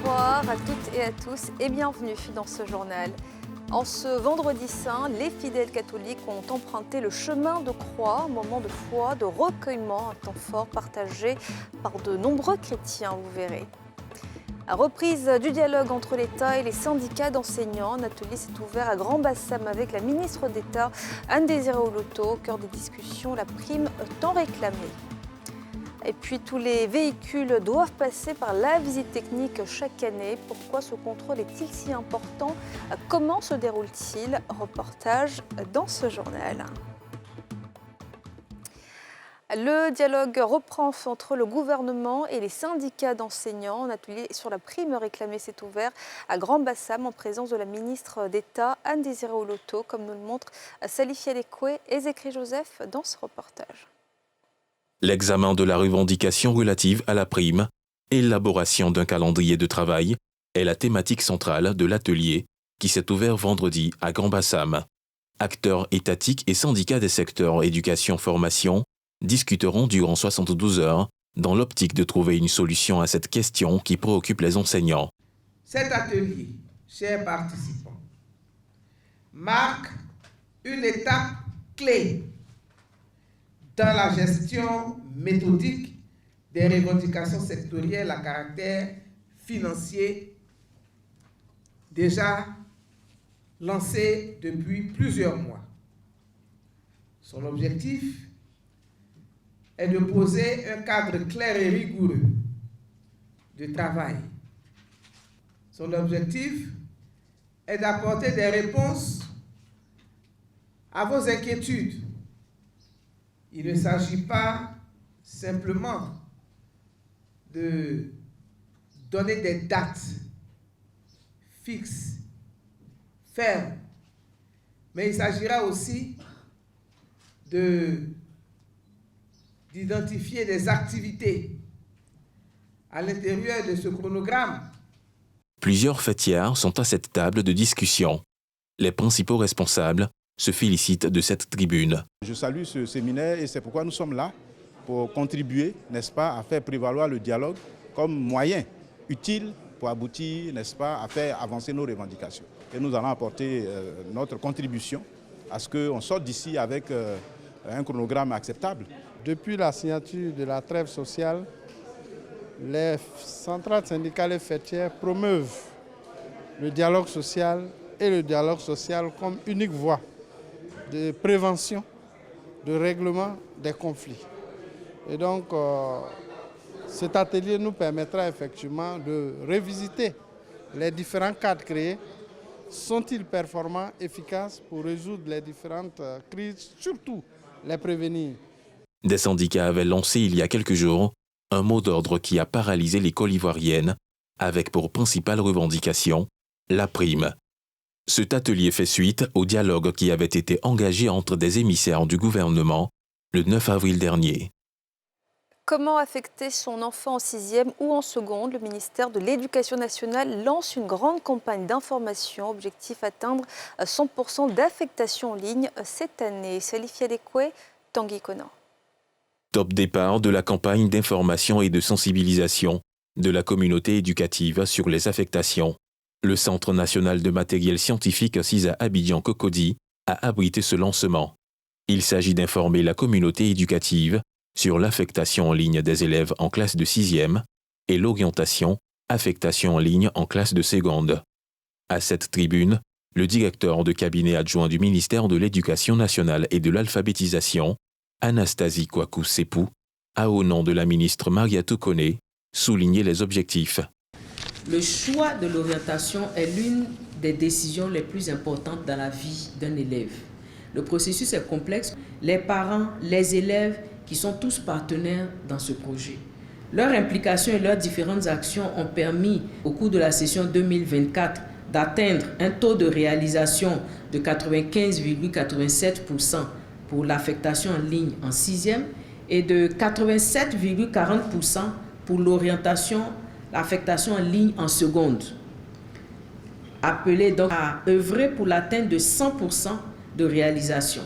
Bonsoir à toutes et à tous et bienvenue dans ce journal. En ce vendredi saint, les fidèles catholiques ont emprunté le chemin de croix, un moment de foi, de recueillement, un temps fort partagé par de nombreux chrétiens, vous verrez. À reprise du dialogue entre l'État et les syndicats d'enseignants, un atelier s'est ouvert à Grand-Bassam avec la ministre d'État Anne-Désirée Oloto, au cœur des discussions, la prime tant réclamée. Et puis tous les véhicules doivent passer par la visite technique chaque année. Pourquoi ce contrôle est-il si important? Comment se déroule-t-il? Reportage dans ce journal. Le dialogue reprend entre le gouvernement et les syndicats d'enseignants. Un atelier sur la prime réclamée s'est ouvert à Grand-Bassam en présence de la ministre d'État Anne-Désirée Oloto, comme nous le montre Salif Yadekoué et Zécry Joseph dans ce reportage. L'examen de la revendication relative à la prime et l'élaboration d'un calendrier de travail est la thématique centrale de l'atelier qui s'est ouvert vendredi à Grand-Bassam. Acteurs étatiques et syndicats des secteurs éducation-formation discuteront durant 72 heures dans l'optique de trouver une solution à cette question qui préoccupe les enseignants. Cet atelier, chers participants, marque une étape clé dans la gestion méthodique des revendications sectorielles à caractère financier déjà lancées depuis plusieurs mois. Son objectif est de poser un cadre clair et rigoureux de travail. Son objectif est d'apporter des réponses à vos inquiétudes. Il ne s'agit pas simplement de donner des dates fixes, fermes, mais il s'agira aussi d'identifier des activités à l'intérieur de ce chronogramme. Plusieurs fêtières sont à cette table de discussion. Les principaux responsables se félicitent de cette tribune. Je salue ce séminaire et c'est pourquoi nous sommes là, pour contribuer, n'est-ce pas, à faire prévaloir le dialogue comme moyen utile pour aboutir, n'est-ce pas, à faire avancer nos revendications. Et nous allons apporter notre contribution à ce qu'on sorte d'ici avec un chronogramme acceptable. Depuis la signature de la trêve sociale, les centrales syndicales et fêtières promeuvent le dialogue social et le dialogue social comme unique voie de prévention, de règlement des conflits. Et donc, cet atelier nous permettra effectivement de revisiter les différents cadres créés. Sont-ils performants, efficaces pour résoudre les différentes crises, surtout les prévenir? Des syndicats avaient lancé il y a quelques jours un mot d'ordre qui a paralysé l'école ivoirienne avec pour principale revendication la prime. Cet atelier fait suite au dialogue qui avait été engagé entre des émissaires du gouvernement le 9 avril dernier. Comment affecter son enfant en 6e ou en seconde? Le ministère de l'Éducation nationale lance une grande campagne d'information. Objectif atteindre 100% d'affectation en ligne cette année. Salif Yadekoué, Tanguy Conan. Top départ de la campagne d'information et de sensibilisation de la communauté éducative sur les affectations. Le Centre national de matériel scientifique CISA Abidjan-Cocody a abrité ce lancement. Il s'agit d'informer la communauté éducative sur l'affectation en ligne des élèves en classe de 6e et l'orientation, affectation en ligne en classe de seconde. À cette tribune, le directeur de cabinet adjoint du ministère de l'Éducation nationale et de l'alphabétisation, Anastasie Kwaku-Sepou, a au nom de la ministre Mariatou Koné souligné les objectifs. Le choix de l'orientation est l'une des décisions les plus importantes dans la vie d'un élève. Le processus est complexe. Les parents, les élèves, qui sont tous partenaires dans ce projet. Leur implication et leurs différentes actions ont permis, au cours de la session 2024, d'atteindre un taux de réalisation de 95,87% pour l'affectation en ligne en 6e et de 87,40% pour l'affectation en ligne en seconde. Appelé donc à œuvrer pour l'atteinte de 100% de réalisation.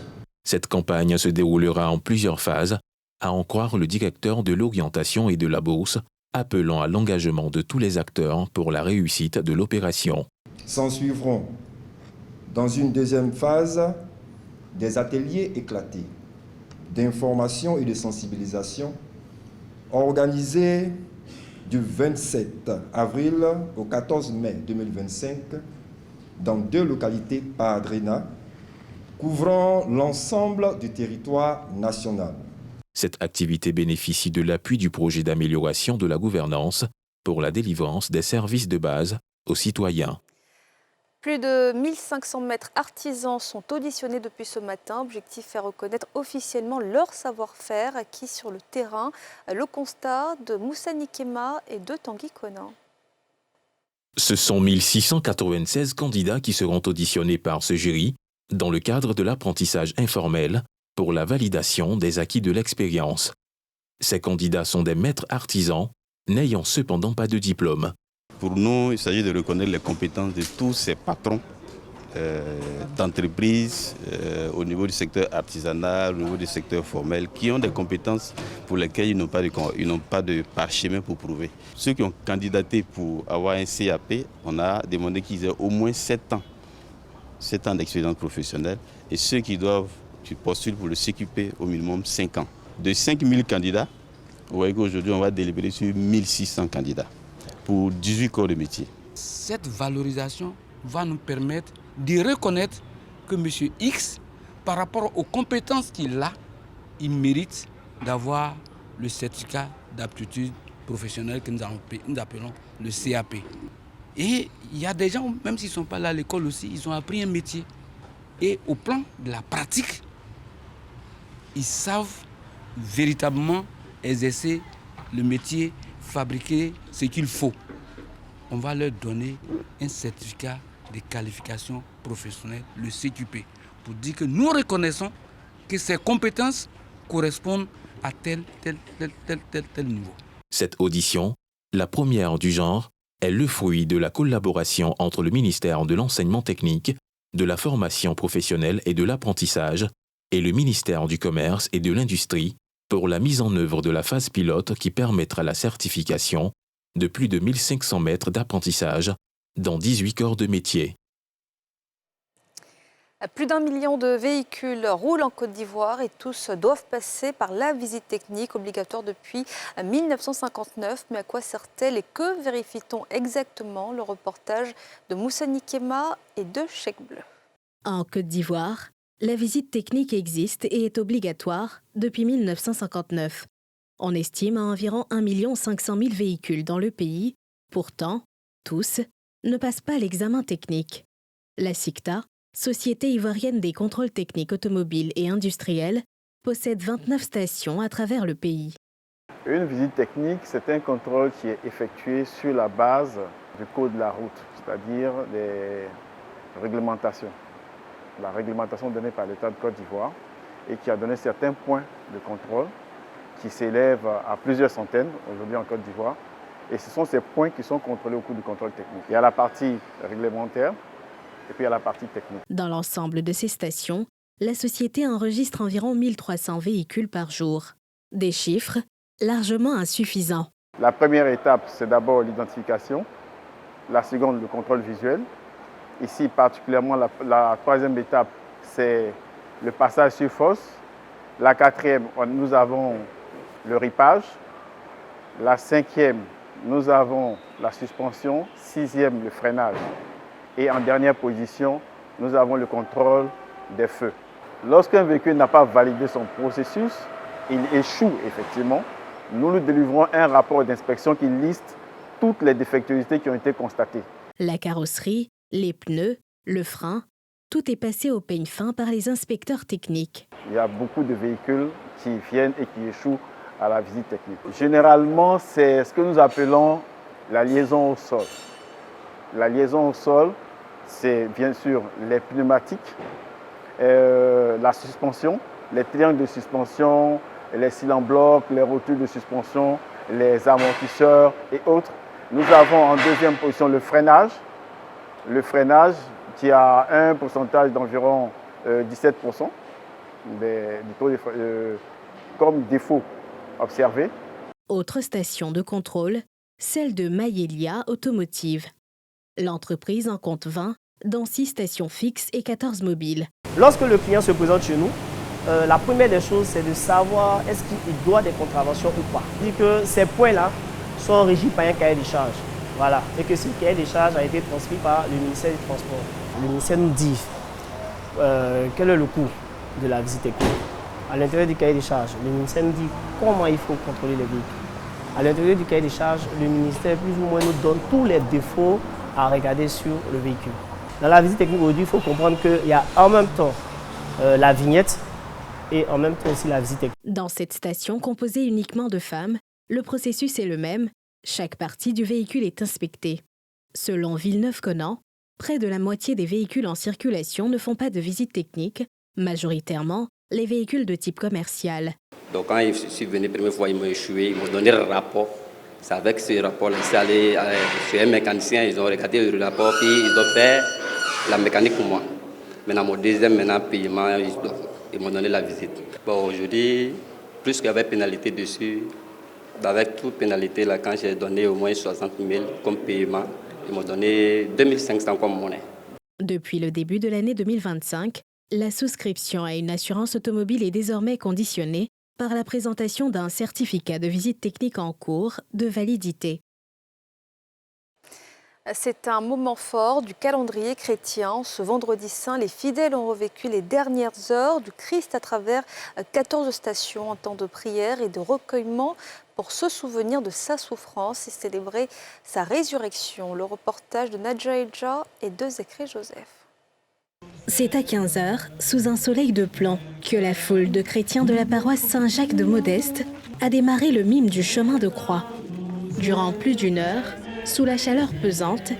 Cette campagne se déroulera en plusieurs phases, à en croire le directeur de l'orientation et de la bourse, appelant à l'engagement de tous les acteurs pour la réussite de l'opération. S'en suivront, dans une deuxième phase, des ateliers éclatés d'information et de sensibilisation organisés du 27 avril au 14 mai 2025 dans 2 localités par Adrena, couvrant l'ensemble du territoire national. Cette activité bénéficie de l'appui du projet d'amélioration de la gouvernance pour la délivrance des services de base aux citoyens. Plus de 1500 maîtres artisans sont auditionnés depuis ce matin. Objectif, faire reconnaître officiellement leur savoir-faire acquis sur le terrain. Le constat de Moussa Nikema et de Tanguy Conan. Ce sont 1696 candidats qui seront auditionnés par ce jury dans le cadre de l'apprentissage informel pour la validation des acquis de l'expérience. Ces candidats sont des maîtres artisans, n'ayant cependant pas de diplôme. Pour nous, il s'agit de reconnaître les compétences de tous ces patrons d'entreprises au niveau du secteur artisanal, au niveau du secteur formel, qui ont des compétences pour lesquelles ils n'ont pas de parchemin pour prouver. Ceux qui ont candidaté pour avoir un CAP, on a demandé qu'ils aient au moins 7 ans d'expérience professionnelle, et ceux qui postulent pour le CQP au minimum 5 ans. De 5000 candidats, vous voyez qu'aujourd'hui on va délibérer sur 1600 candidats pour 18 corps de métier. Cette valorisation va nous permettre de reconnaître que M. X, par rapport aux compétences qu'il a, il mérite d'avoir le certificat d'aptitude professionnelle que nous appelons le CAP. Et il y a des gens, même s'ils ne sont pas là à l'école aussi, ils ont appris un métier. Et au plan de la pratique, ils savent véritablement exercer le métier, fabriquer ce qu'il faut. On va leur donner un certificat de qualification professionnelle, le CQP, pour dire que nous reconnaissons que ces compétences correspondent à tel niveau. Cette audition, la première du genre, est le fruit de la collaboration entre le ministère de l'Enseignement technique, de la formation professionnelle et de l'apprentissage et le ministère du Commerce et de l'Industrie pour la mise en œuvre de la phase pilote qui permettra la certification de plus de 1500 maîtres d'apprentissage dans 18 corps de métier. Plus d'1 million de véhicules roulent en Côte d'Ivoire et tous doivent passer par la visite technique obligatoire depuis 1959. Mais à quoi sert-elle et que vérifie-t-on exactement? Le reportage de Moussa Nikema et de Cheikh Bleu. En Côte d'Ivoire, la visite technique existe et est obligatoire depuis 1959. On estime à environ 1 500 000 véhicules dans le pays. Pourtant, tous ne passent pas l'examen technique. La SICTA, Société ivoirienne des contrôles techniques automobiles et industriels, possède 29 stations à travers le pays. Une visite technique, c'est un contrôle qui est effectué sur la base du code de la route, c'est-à-dire des réglementations. La réglementation donnée par l'État de Côte d'Ivoire et qui a donné certains points de contrôle qui s'élèvent à plusieurs centaines aujourd'hui en Côte d'Ivoire. Et ce sont ces points qui sont contrôlés au cours du contrôle technique. Il y a la partie réglementaire et puis il y a la partie technique. Dans l'ensemble de ces stations, la société enregistre environ 1300 véhicules par jour. Des chiffres largement insuffisants. La première étape, c'est d'abord l'identification. La seconde, le contrôle visuel. Ici, particulièrement, la troisième étape, c'est le passage sur fosse. La quatrième, nous avons le ripage. La cinquième, nous avons la suspension. Sixième, le freinage. Et en dernière position, nous avons le contrôle des feux. Lorsqu'un véhicule n'a pas validé son processus, il échoue effectivement. Nous lui délivrons un rapport d'inspection qui liste toutes les défectuosités qui ont été constatées. La carrosserie, les pneus, le frein, tout est passé au peigne fin par les inspecteurs techniques. Il y a beaucoup de véhicules qui viennent et qui échouent à la visite technique. Généralement, c'est ce que nous appelons la liaison au sol. La liaison au sol, c'est bien sûr les pneumatiques, la suspension, les triangles de suspension, les cylindres blocs, les rotules de suspension, les amortisseurs et autres. Nous avons en deuxième position le freinage. Le freinage qui a un pourcentage d'environ 17% du taux comme défaut observé. Autre station de contrôle, celle de Mayelia Automotive. L'entreprise en compte 20, dont 6 stations fixes et 14 mobiles. Lorsque le client se présente chez nous, la première des choses, c'est de savoir est-ce qu'il doit des contraventions ou pas. Il dit que ces points-là sont régis par un cahier de charges. Voilà. Et que ce cahier de charges a été transmis par le ministère du Transport. Le ministère nous dit quel est le coût de la visite technique. À l'intérieur du cahier de charges, le ministère nous dit comment il faut contrôler les véhicules. À l'intérieur du cahier de charges, le ministère plus ou moins nous donne tous les défauts à regarder sur le véhicule. Dans la visite technique aujourd'hui, il faut comprendre qu'il y a en même temps la vignette et en même temps aussi la visite technique. Dans cette station composée uniquement de femmes, le processus est le même. Chaque partie du véhicule est inspectée. Selon Villeneuve-Conan, près de la moitié des véhicules en circulation ne font pas de visite technique, majoritairement les véhicules de type commercial. Donc quand je suis venu la première fois, ils m'ont échoué, ils m'ont donné un rapport. C'est avec ce rapport-là, je suis allé chez un mécanicien, ils ont regardé le rapport, puis ils ont fait la mécanique pour moi. Maintenant, mon deuxième paiement, ils m'ont donné la visite. Bon, aujourd'hui, plus qu'il y avait pénalité dessus, avec toute pénalité, là, quand j'ai donné au moins 60 000 comme paiement, ils m'ont donné 2500 comme monnaie. Depuis le début de l'année 2025, la souscription à une assurance automobile est désormais conditionnée par la présentation d'un certificat de visite technique en cours de validité. C'est un moment fort du calendrier chrétien. Ce vendredi saint, les fidèles ont revécu les dernières heures du Christ à travers 14 stations en temps de prière et de recueillement pour se souvenir de sa souffrance et célébrer sa résurrection. Le reportage de Nadja Elja et de Zéchré Joseph. C'est à 15h, sous un soleil de plomb, que la foule de chrétiens de la paroisse Saint-Jacques de Modeste a démarré le mime du chemin de croix. Durant plus d'une heure, sous la chaleur pesante,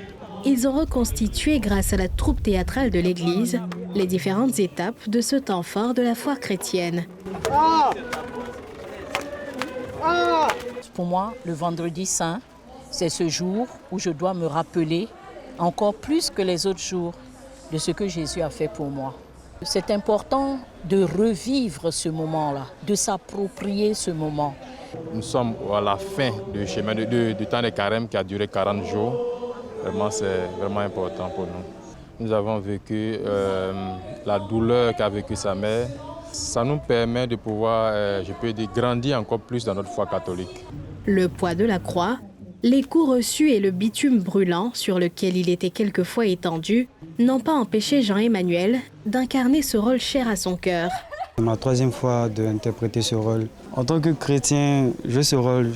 ils ont reconstitué, grâce à la troupe théâtrale de l'église, les différentes étapes de ce temps fort de la foi chrétienne. Pour moi, le vendredi saint, c'est ce jour où je dois me rappeler, encore plus que les autres jours, de ce que Jésus a fait pour moi. C'est important de revivre ce moment-là, de s'approprier ce moment. Nous sommes à la fin du chemin du temps de carême qui a duré 40 jours. Vraiment, c'est vraiment important pour nous. Nous avons vécu la douleur qu'a vécue sa mère. Ça nous permet de pouvoir, je peux dire, grandir encore plus dans notre foi catholique. Le poids de la croix, les coups reçus et le bitume brûlant sur lequel il était quelquefois étendu n'ont pas empêché Jean-Emmanuel d'incarner ce rôle cher à son cœur. C'est ma 3e fois d'interpréter ce rôle. En tant que chrétien, jouer ce rôle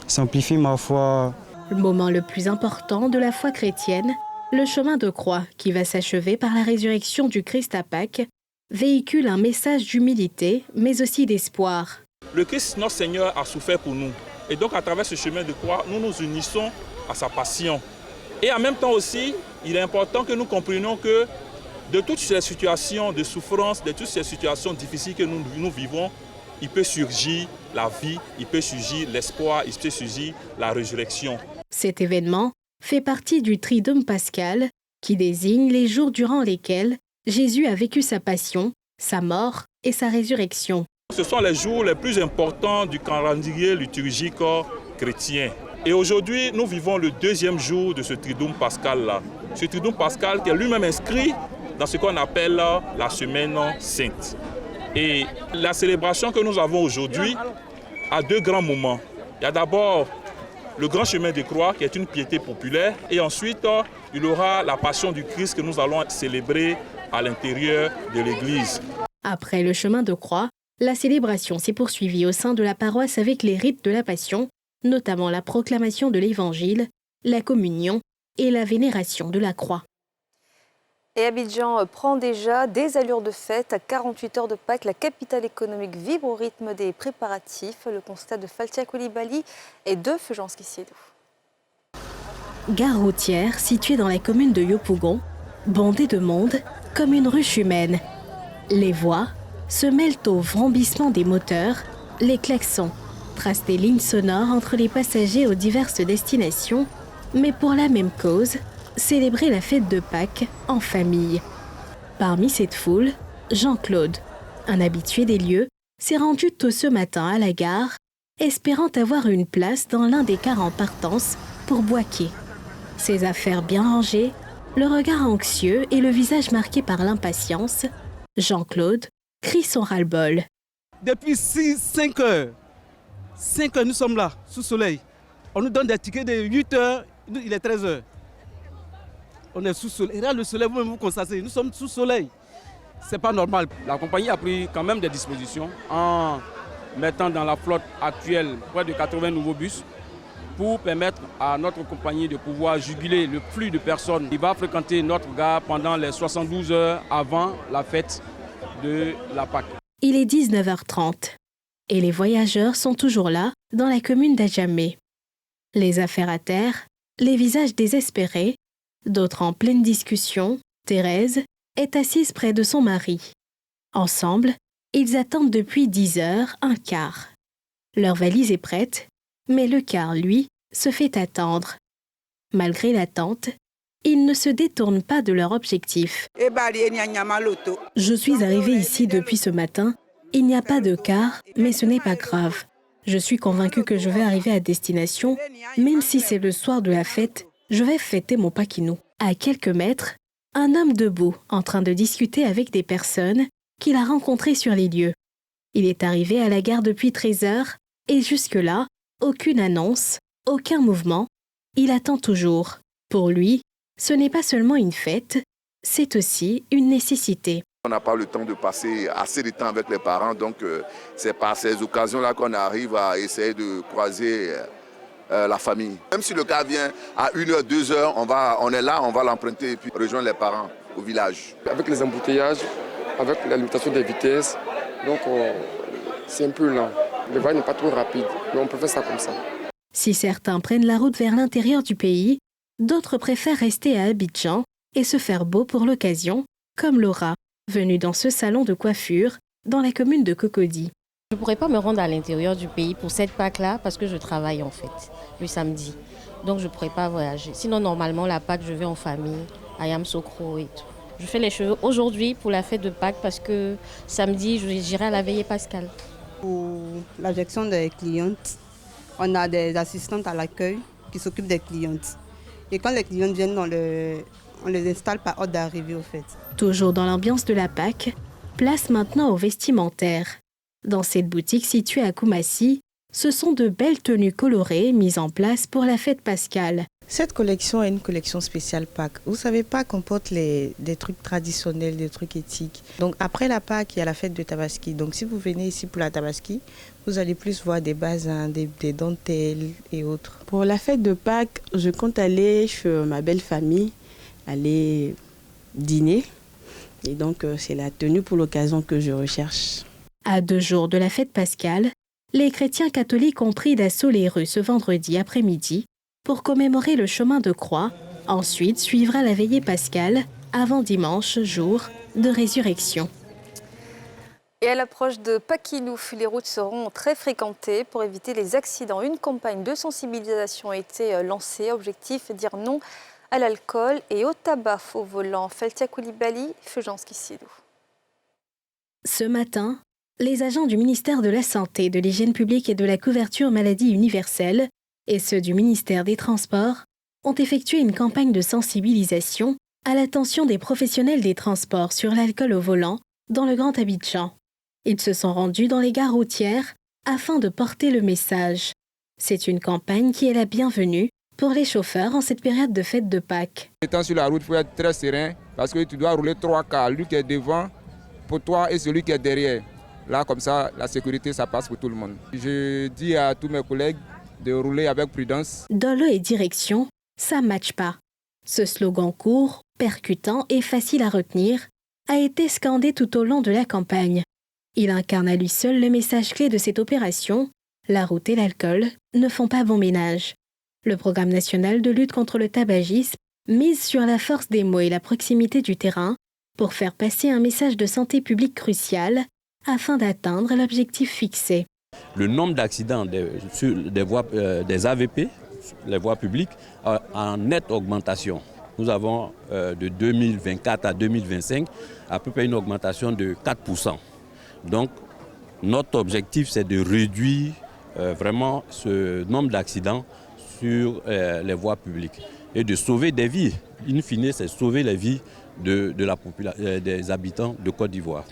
simplifie ma foi. Le moment le plus important de la foi chrétienne, le chemin de croix qui va s'achever par la résurrection du Christ à Pâques, véhicule un message d'humilité, mais aussi d'espoir. Le Christ, notre Seigneur, a souffert pour nous. Et donc, à travers ce chemin de croix, nous nous unissons à sa passion. Et en même temps aussi, il est important que nous comprenions que de toutes ces situations de souffrance, de toutes ces situations difficiles que nous vivons, il peut surgir la vie, il peut surgir l'espoir, il peut surgir la résurrection. Cet événement fait partie du Triduum pascal qui désigne les jours durant lesquels Jésus a vécu sa passion, sa mort et sa résurrection. Ce sont les jours les plus importants du calendrier liturgique chrétien. Et aujourd'hui, nous vivons le 2e jour de ce Triduum pascal-là. Ce Triduum pascal qui est lui-même inscrit dans ce qu'on appelle la semaine sainte. Et la célébration que nous avons aujourd'hui a 2 grands moments. Il y a d'abord le grand chemin de croix qui est une piété populaire. Et ensuite, il y aura la passion du Christ que nous allons célébrer à l'intérieur de l'église. Après le chemin de croix, la célébration s'est poursuivie au sein de la paroisse avec les rites de la Passion, notamment la proclamation de l'Évangile, la communion et la vénération de la croix. Et Abidjan prend déjà des allures de fête. À 48 heures de Pâques, la capitale économique vibre au rythme des préparatifs. Le constat de Faltia Koulibaly et de Fulgence Kissédou. Gare routière située dans la commune de Yopougon, bondée de monde comme une ruche humaine. Les voix se mêlent au vrombissement des moteurs, les klaxons tracent des lignes sonores entre les passagers aux diverses destinations, mais pour la même cause, célébrer la fête de Pâques en famille. Parmi cette foule, Jean-Claude, un habitué des lieux, s'est rendu tôt ce matin à la gare espérant avoir une place dans l'un des cars en partance pour Bouaké. Ses affaires bien rangées, le regard anxieux et le visage marqué par l'impatience, Jean-Claude crie son ras-le-bol. Depuis 5 heures, nous sommes là, sous soleil. On nous donne des tickets de 8 heures, il est 13 heures. On est sous soleil. Et là, le soleil, vous-même vous constatez, nous sommes sous soleil. C'est pas normal. La compagnie a pris quand même des dispositions en mettant dans la flotte actuelle près de 80 nouveaux bus pour permettre à notre compagnie de pouvoir juguler le flux de personnes qui va fréquenter notre gare pendant les 72 heures avant la fête de la Pâque. Il est 19h30 et les voyageurs sont toujours là dans la commune d'Adjamé. Les affaires à terre, les visages désespérés, d'autres en pleine discussion, Thérèse est assise près de son mari. Ensemble, ils attendent depuis 10 heures un car. Leur valise est prête, mais le car, lui, se fait attendre. Malgré l'attente, ils ne se détournent pas de leur objectif. Je suis arrivée ici depuis ce matin. Il n'y a pas de car, mais ce n'est pas grave. Je suis convaincue que je vais arriver à destination. Même si c'est le soir de la fête, je vais fêter mon Paquinou. À quelques mètres, un homme debout, en train de discuter avec des personnes qu'il a rencontrées sur les lieux. Il est arrivé à la gare depuis 13 heures et jusque-là, aucune annonce, aucun mouvement. Il attend toujours. Pour lui, ce n'est pas seulement une fête, c'est aussi une nécessité. On n'a pas le temps de passer assez de temps avec les parents, donc c'est par ces occasions-là qu'on arrive à essayer de croiser la famille. Même si le car vient à 1h, 2h, on est là, on va l'emprunter et puis rejoindre les parents au village. Avec les embouteillages, avec la limitation des vitesses, donc c'est un peu lent. Le voyage n'est pas trop rapide, mais on peut faire ça comme ça. Si certains prennent la route vers l'intérieur du pays, d'autres préfèrent rester à Abidjan et se faire beau pour l'occasion, comme Laura, venue dans ce salon de coiffure dans la commune de Cocody. Je ne pourrais pas me rendre à l'intérieur du pays pour cette Pâque-là parce que je travaille en fait, le samedi. Donc je ne pourrais pas voyager. Sinon, normalement, la Pâque, je vais en famille, à Yamsokro et tout. Je fais les cheveux aujourd'hui pour la fête de Pâques parce que samedi, j'irai à la veillée pascale. Pour la gestion des clientes, on a des assistantes à l'accueil qui s'occupent des clientes. Et quand les clientes viennent, on les installe par ordre d'arrivée au fait. Toujours dans l'ambiance de la Pâque, place maintenant au vestimentaire. Dans cette boutique située à Koumassi, ce sont de belles tenues colorées mises en place pour la fête pascale. Cette collection est une collection spéciale Pâques. Vous savez, Pâques comporte des trucs traditionnels, des trucs éthiques. Donc après la Pâques, il y a la fête de Tabaski. Donc si vous venez ici pour la Tabaski, vous allez plus voir des basins, des dentelles et autres. Pour la fête de Pâques, je compte aller chez ma belle famille, aller dîner. Et donc c'est la tenue pour l'occasion que je recherche. À 2 jours de la fête pascale, les chrétiens catholiques ont pris d'assaut les rues ce vendredi après-midi pour commémorer le chemin de croix. Ensuite suivra la veillée pascale avant dimanche, jour de résurrection. Et à l'approche de Paquinou, les routes seront très fréquentées pour éviter les accidents. Une campagne de sensibilisation a été lancée. Objectif, dire non à l'alcool et au tabac au volant. Feltia Koulibaly, Fulgence Kissidou. Ce matin, les agents du ministère de la Santé, de l'Hygiène publique et de la couverture maladie universelle et ceux du ministère des Transports ont effectué une campagne de sensibilisation à l'attention des professionnels des transports sur l'alcool au volant dans le Grand Abidjan. Ils se sont rendus dans les gares routières afin de porter le message. C'est une campagne qui est la bienvenue pour les chauffeurs en cette période de fête de Pâques. Étant sur la route, il faut être très serein parce que tu dois rouler 3 quarts, lui qui est devant pour toi et celui qui est derrière. Là, comme ça, la sécurité, ça passe pour tout le monde. Je dis à tous mes collègues de rouler avec prudence. Dolo et direction, ça ne matche pas. Ce slogan court, percutant et facile à retenir a été scandé tout au long de la campagne. Il incarne à lui seul le message clé de cette opération. La route et l'alcool ne font pas bon ménage. Le programme national de lutte contre le tabagisme mise sur la force des mots et la proximité du terrain pour faire passer un message de santé publique crucial afin d'atteindre l'objectif fixé. Le nombre d'accidents sur des AVP, les voies publiques, en nette augmentation. Nous avons de 2024 à 2025 à peu près une augmentation de 4%. Donc notre objectif c'est de réduire vraiment ce nombre d'accidents sur les voies publiques et de sauver des vies. In fine, c'est sauver les vies des habitants de Côte d'Ivoire.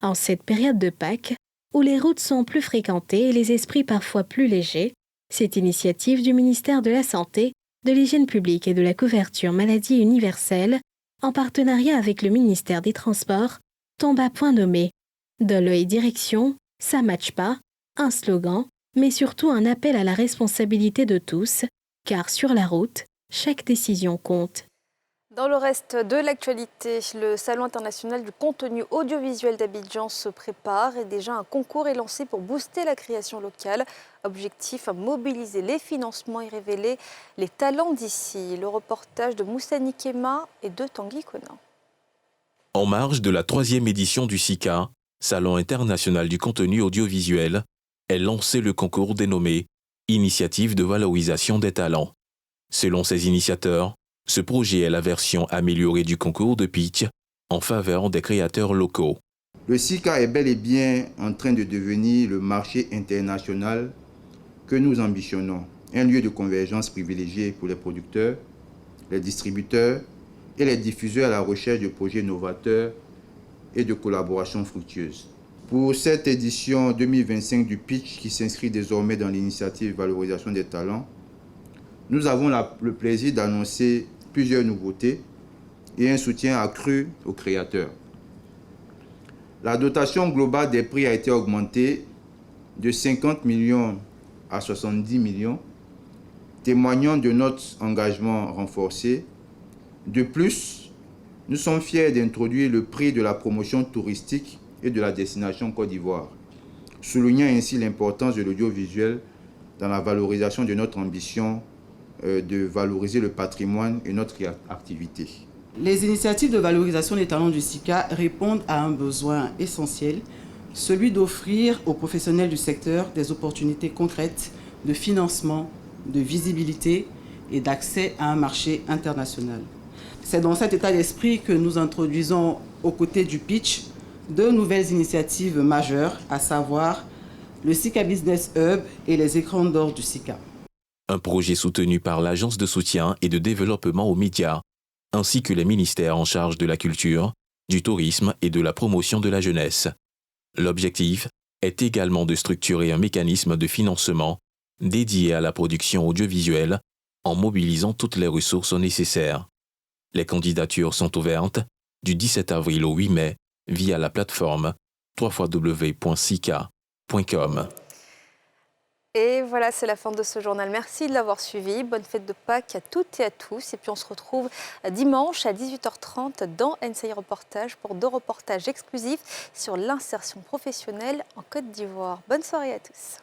En cette période de Pâques, où les routes sont plus fréquentées et les esprits parfois plus légers, cette initiative du ministère de la Santé, de l'Hygiène publique et de la couverture maladie universelle, en partenariat avec le ministère des Transports, tombe à point nommé. Dans l'œil direction, ça matche pas, un slogan, mais surtout un appel à la responsabilité de tous, car sur la route, chaque décision compte. Dans le reste de l'actualité, le Salon international du contenu audiovisuel d'Abidjan se prépare et déjà un concours est lancé pour booster la création locale. Objectif, mobiliser les financements et révéler les talents d'ici. Le reportage de Moussani Kema et de Tanguy Conan. En marge de la 3e édition du SICA, Salon international du contenu audiovisuel, est lancé le concours dénommé « Initiative de valorisation des talents ». Selon ses initiateurs, ce projet est la version améliorée du concours de pitch en faveur des créateurs locaux. Le SICA est bel et bien en train de devenir le marché international que nous ambitionnons, un lieu de convergence privilégié pour les producteurs, les distributeurs et les diffuseurs à la recherche de projets novateurs et de collaborations fructueuses. Pour cette édition 2025 du pitch qui s'inscrit désormais dans l'initiative Valorisation des talents, nous avons le plaisir d'annoncer plusieurs nouveautés et un soutien accru aux créateurs. La dotation globale des prix a été augmentée de 50 millions à 70 millions, témoignant de notre engagement renforcé. De plus, nous sommes fiers d'introduire le prix de la promotion touristique et de la destination Côte d'Ivoire, soulignant ainsi l'importance de l'audiovisuel dans la valorisation de notre ambition de valoriser le patrimoine et notre activité. Les initiatives de valorisation des talents du SICA répondent à un besoin essentiel, celui d'offrir aux professionnels du secteur des opportunités concrètes de financement, de visibilité et d'accès à un marché international. C'est dans cet état d'esprit que nous introduisons aux côtés du pitch 2 nouvelles initiatives majeures, à savoir le SICA Business Hub et les écrans d'or du SICA. Un projet soutenu par l'Agence de soutien et de développement aux médias, ainsi que les ministères en charge de la culture, du tourisme et de la promotion de la jeunesse. L'objectif est également de structurer un mécanisme de financement dédié à la production audiovisuelle en mobilisant toutes les ressources nécessaires. Les candidatures sont ouvertes du 17 avril au 8 mai via la plateforme www.sica.com. Et voilà, c'est la fin de ce journal. Merci de l'avoir suivi. Bonne fête de Pâques à toutes et à tous. Et puis on se retrouve dimanche à 18h30 dans NCI Reportage pour 2 reportages exclusifs sur l'insertion professionnelle en Côte d'Ivoire. Bonne soirée à tous.